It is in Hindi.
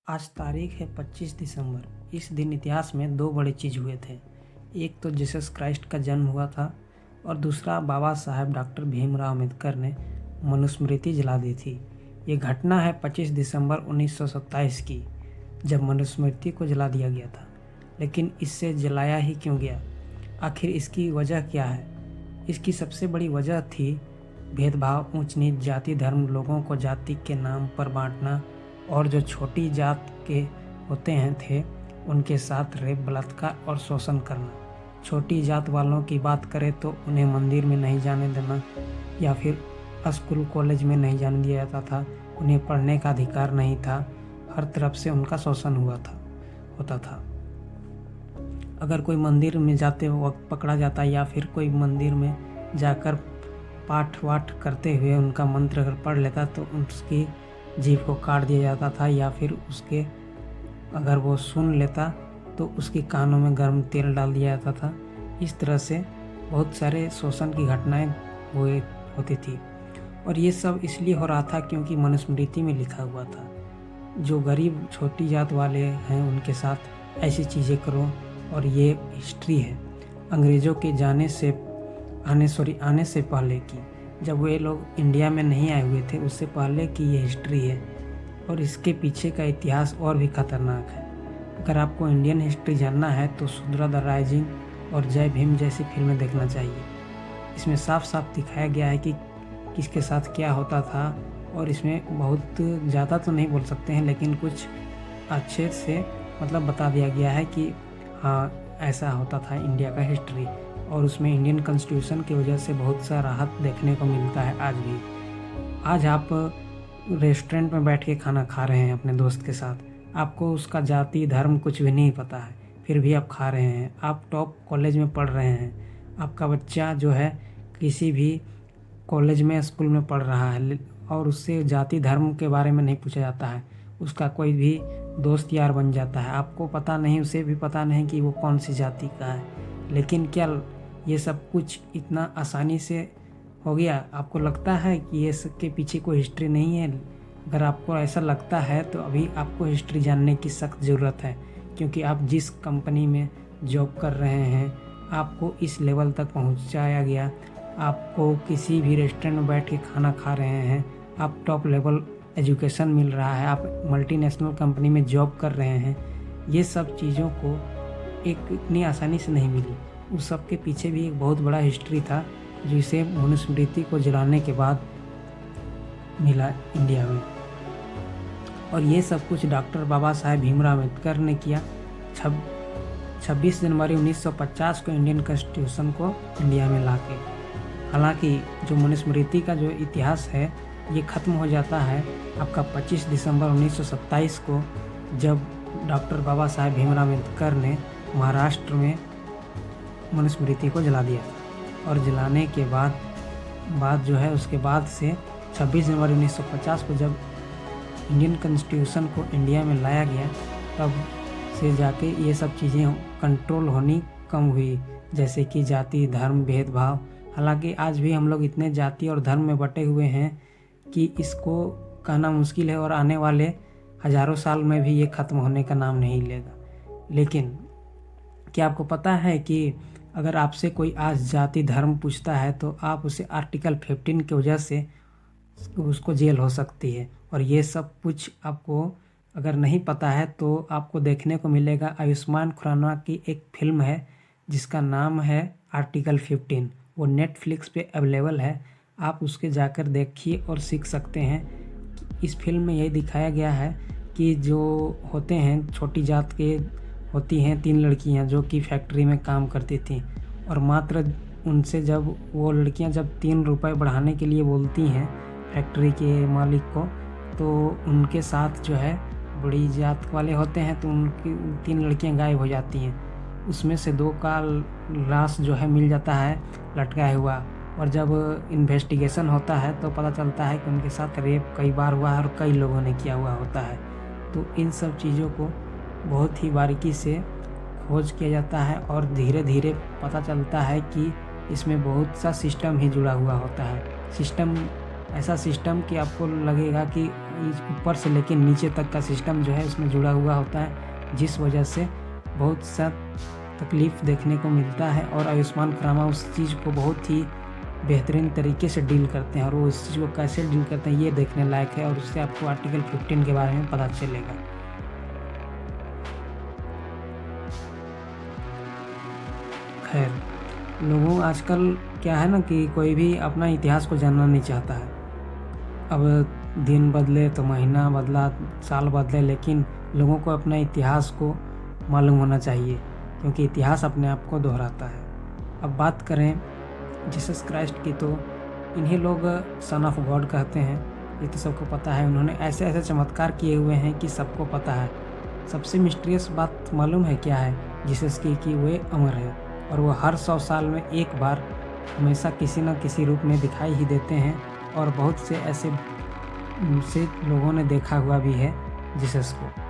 आज तारीख है 25 दिसंबर। इस दिन इतिहास में दो बड़े चीज़ हुए थे। एक तो जीसस क्राइस्ट का जन्म हुआ था और दूसरा बाबा साहेब डॉक्टर भीमराव अम्बेडकर ने मनुस्मृति जला दी थी। ये घटना है 25 दिसंबर 1927 की, जब मनुस्मृति को जला दिया गया था। लेकिन इससे जलाया ही क्यों गया? आखिर इसकी वजह क्या है? इसकी सबसे बड़ी वजह थी भेदभाव, ऊंच नीच, जाति धर्म, लोगों को जाति के नाम पर बांटना और जो छोटी जात के होते हैं थे उनके साथ रेप, बलात्कार और शोषण करना। छोटी जात वालों की बात करें तो उन्हें मंदिर में नहीं जाने देना या फिर स्कूल कॉलेज में नहीं जाने दिया जाता था। उन्हें पढ़ने का अधिकार नहीं था। हर तरफ से उनका शोषण होता था। अगर कोई मंदिर में जाते वक्त पकड़ा जाता या फिर कोई मंदिर में जाकर पाठ वाठ करते हुए उनका मंत्र अगर पढ़ लेता तो उसकी जीभ को काट दिया जाता था, या फिर उसके अगर वो सुन लेता तो उसके कानों में गर्म तेल डाल दिया जाता था। इस तरह से बहुत सारे शोषण की घटनाएं होती थी और ये सब इसलिए हो रहा था क्योंकि मनुस्मृति में लिखा हुआ था जो गरीब छोटी जात वाले हैं उनके साथ ऐसी चीज़ें करो। और ये हिस्ट्री है अंग्रेज़ों के आने से पहले की, जब वे लोग इंडिया में नहीं आए हुए थे उससे पहले की ये हिस्ट्री है। और इसके पीछे का इतिहास और भी खतरनाक है। अगर आपको इंडियन हिस्ट्री जानना है तो सुंदरा द राइजिंग और जय भीम जैसी फिल्में देखना चाहिए। इसमें साफ साफ दिखाया गया है कि किसके साथ क्या होता था। और इसमें बहुत ज़्यादा तो नहीं बोल सकते हैं, लेकिन कुछ अच्छे से बता दिया गया है कि हाँ ऐसा होता था इंडिया का हिस्ट्री। और उसमें इंडियन कॉन्स्टिट्यूशन की वजह से बहुत सा राहत देखने को मिलता है आज भी। आज आप रेस्टोरेंट में बैठ के खाना खा रहे हैं अपने दोस्त के साथ, आपको उसका जाति धर्म कुछ भी नहीं पता है, फिर भी आप खा रहे हैं। आप टॉप कॉलेज में पढ़ रहे हैं, आपका बच्चा जो है किसी भी कॉलेज में स्कूल में पढ़ रहा है और उससे जाति धर्म के बारे में नहीं पूछा जाता है। उसका कोई भी दोस्त यार बन जाता है, आपको पता नहीं, उसे भी पता नहीं कि वो कौन सी जाति का है। लेकिन क्या ये सब कुछ इतना आसानी से हो गया? आपको लगता है कि ये सबके पीछे कोई हिस्ट्री नहीं है? अगर आपको ऐसा लगता है तो अभी आपको हिस्ट्री जानने की सख्त ज़रूरत है, क्योंकि आप जिस कंपनी में जॉब कर रहे हैं आपको इस लेवल तक पहुंचाया गया। आपको किसी भी रेस्टोरेंट में बैठ के खाना खा रहे हैं, आप टॉप लेवल एजुकेशन मिल रहा है, आप मल्टीनेशनल कंपनी में जॉब कर रहे हैं। ये सब चीज़ों को इतनी आसानी से नहीं मिली। उस सब के पीछे भी एक बहुत बड़ा हिस्ट्री था जिसे मनुस्मृति को जलाने के बाद मिला इंडिया में। और ये सब कुछ डॉक्टर बाबा साहेब भीमराव अम्बेडकर ने किया 26 जनवरी 1950 को इंडियन कॉन्स्टिट्यूशन को इंडिया में लाके। हालांकि जो मनुस्मृति का जो इतिहास है ये ख़त्म हो जाता है आपका 25 दिसंबर 1927 को, जब डॉक्टर बाबा साहेब भीमराव अम्बेडकर ने महाराष्ट्र में मनुस्मृति को जला दिया था। और जलाने के बाद जो है उसके बाद से 26 जनवरी 1950 को जब इंडियन कॉन्स्टिट्यूशन को इंडिया में लाया गया तब से जाके ये सब चीज़ें कंट्रोल होनी कम हुई, जैसे कि जाति धर्म भेदभाव। हालांकि आज भी हम लोग इतने जाति और धर्म में बटे हुए हैं कि इसको कहना मुश्किल है और आने वाले हज़ारों साल में भी ये ख़त्म होने का नाम नहीं लेगा। लेकिन क्या आपको पता है कि अगर आपसे कोई आज जाति धर्म पूछता है तो आप उसे आर्टिकल 15 की वजह से उसको जेल हो सकती है। और ये सब कुछ आपको अगर नहीं पता है तो आपको देखने को मिलेगा। आयुष्मान खुराना की एक फिल्म है जिसका नाम है आर्टिकल 15, वो नेटफ्लिक्स पे अवेलेबल है, आप उसके जाकर देखिए और सीख सकते हैं। इस फिल्म में यही दिखाया गया है कि जो होते हैं छोटी जात के होती हैं 3 लड़कियां जो कि फैक्ट्री में काम करती थी, और मात्र उनसे जब वो लड़कियां जब 3 रुपए बढ़ाने के लिए बोलती हैं फैक्ट्री के मालिक को, तो उनके साथ जो है बड़ी जात वाले होते हैं तो उनकी 3 लड़कियां गायब हो जाती हैं। उसमें से 2 का लाश जो है मिल जाता है लटकाया हुआ। और जब इन्वेस्टिगेशन होता है तो पता चलता है कि उनके साथ रेप कई बार हुआ है और कई लोगों ने किया हुआ होता है। तो इन सब चीज़ों को बहुत ही बारीकी से खोज किया जाता है और धीरे धीरे पता चलता है कि इसमें बहुत सा सिस्टम ही जुड़ा हुआ होता है। सिस्टम ऐसा सिस्टम कि आपको लगेगा कि ऊपर से लेके नीचे तक का सिस्टम जो है उसमें जुड़ा हुआ होता है, जिस वजह से बहुत सा तकलीफ़ देखने को मिलता है। और आयुष्मान खुराना उस चीज़ को बहुत ही बेहतरीन तरीके से डील करते हैं, और वो इस चीज़ को कैसे डील करते हैं ये देखने लायक है, और उससे आपको आर्टिकल 15 के बारे में पता चलेगा। खैर, लोगों आजकल क्या है ना कि कोई भी अपना इतिहास को जानना नहीं चाहता है। अब दिन बदले तो महीना बदला, साल बदले, लेकिन लोगों को अपना इतिहास को मालूम होना चाहिए, क्योंकि इतिहास अपने आप को दोहराता है। अब बात करें जीसस क्राइस्ट की, तो इन्हीं लोग सन ऑफ गॉड कहते हैं, ये तो सबको पता है। उन्होंने ऐसे ऐसे चमत्कार किए हुए हैं कि सबको पता है। सबसे मिस्टीरियस बात मालूम है क्या है जीसस की? कि वे अमर है, और वो हर 100 साल में एक बार हमेशा किसी न किसी रूप में दिखाई ही देते हैं, और बहुत से ऐसे लोगों ने देखा हुआ भी है जीसस को।